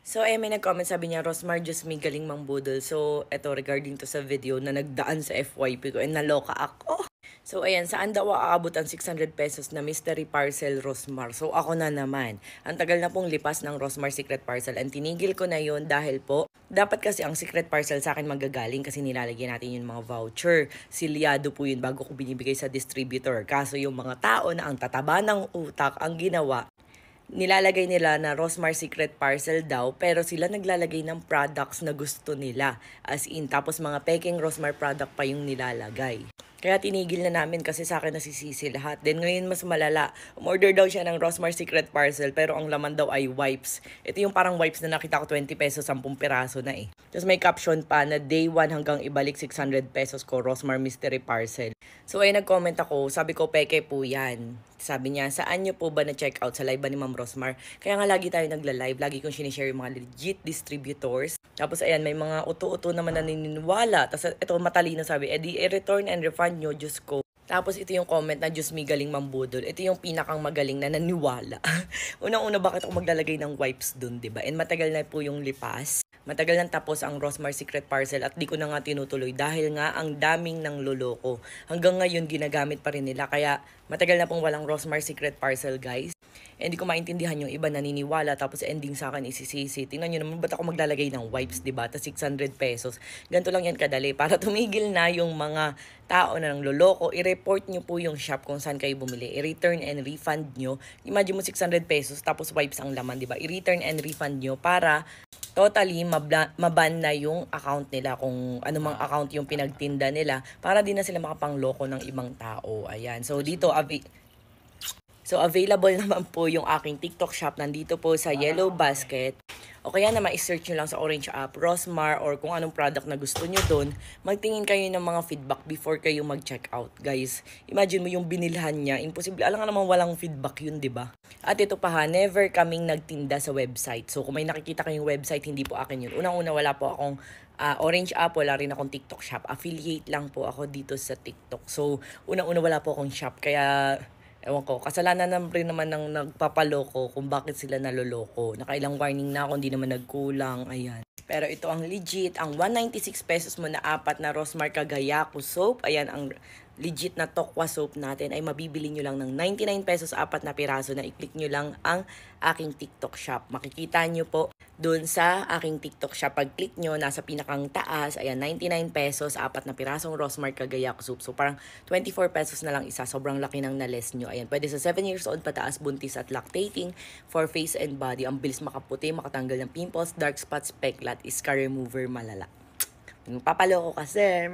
So, may nag-comment, sabi niya, Rosmar, Diyos may galing mangbudol. So, eto, regarding to sa video na nagdaan sa FYP ko, naloka ako. So, ayan, saan daw aabot ang 600 pesos na mystery parcel, Rosmar? So, ako na naman. Ang tagal na pong lipas ng Rosmar Secret Parcel. Ang tinigil ko na yon dahil po, dapat kasi ang secret parcel sa akin magagaling kasi nilalagyan natin yung mga voucher. Silyado po yun bago ko binibigay sa distributor. Kaso yung mga tao na ang tataba ng utak ang ginawa, nilalagay nila na Rosmar Secret Parcel daw, pero sila naglalagay ng products na gusto nila. As in, tapos mga peking Rosmar product pa yung nilalagay. Kaya tinigil na namin kasi sa akin nasisisi lahat. Then ngayon mas malala, umorder daw siya ng Rosmar Secret Parcel pero ang laman daw ay wipes. Ito yung parang wipes na nakita ko 20 pesos, 10 piraso na eh. Tapos may caption pa na day 1 hanggang ibalik 600 pesos ko Rosmar Mystery Parcel. So ay nag-comment ako, sabi ko peke po yan. Sabi niya, saan niyo po ba na-check out? Sa live ba ni Ma'am Rosmar? Kaya nga lagi tayo nagla-live, lagi kong sinishare yung mga legit distributors. Tapos ayan, may mga uto-uto naman na naniniwala. Tapos ito matalino sabi, edi i-return and refund nyo, Diyos ko. Tapos ito yung comment na Diyos may galing mambudol. Ito yung pinakang magaling na naniwala. Unang-una bakit ako maglalagay ng wipes dun, diba? And matagal na po yung lipas. Matagal nang tapos ang Rosmar Secret Parcel at di ko na nga tinutuloy dahil nga ang daming ng loloko. Hanggang ngayon ginagamit pa rin nila kaya matagal na pong walang Rosmar Secret Parcel, guys. Hindi ko maintindihan yung iba naniniwala tapos ending sa akin isisisi. Tingnan nyo naman ba't ako maglalagay ng wipes, diba? Tas 600 pesos. Ganito lang yan kadali. Para tumigil na yung mga tao na ng loloko, i-report nyo po yung shop kung saan kayo bumili. I-return and refund nyo. Imagine mo 600 pesos tapos wipes ang laman, diba? I-return and refund nyo para totally maban na yung account nila kung anumang account yung pinagtinda nila para di na sila makapangloko ng ibang tao. Ayan. So dito available naman po yung aking TikTok shop. Nandito po sa Yellow Basket. O kaya naman i-search nyo lang sa Orange app, Rosmar, or kung anong product na gusto nyo doon. Magtingin kayo ng mga feedback before kayo mag-check out, guys. Imagine mo yung binilhan niya. Imposible. Alam nga naman walang feedback yun, di ba? At ito pa ha, never kaming nagtinda sa website. So kung may nakikita kayong website, hindi po akin yun. Unang-una wala po akong Orange app, wala rin akong TikTok shop. Affiliate lang po ako dito sa TikTok. So unang-una wala po akong shop. Kaya ewan ko, kasalanan rin naman ng nagpapaloko kung bakit sila naloloko. Nakailang warning na ako, hindi naman nagkulang, ayan. Pero ito ang legit, ang 196 pesos mo na apat na Rosmar Kagayako soap. Ayan, ang legit na Tokwa soap natin ay mabibili nyo lang ng 99 pesos apat na piraso na i-click nyo lang ang aking TikTok shop. Makikita nyo po doon sa aking TikTok shop. Pag-click nyo, nasa pinakang taas, ayan, 99 pesos apat na pirasong Rosmar Kagayako soap. So parang 24 pesos na lang isa. Sobrang laki ng na-less nyo. Ayan, pwede sa 7 years old pataas, buntis at lactating, for face and body. Ang bilis makaputi, makatanggal ng pimples, dark spots, peklat, scar remover, malala. Papaloko kasi.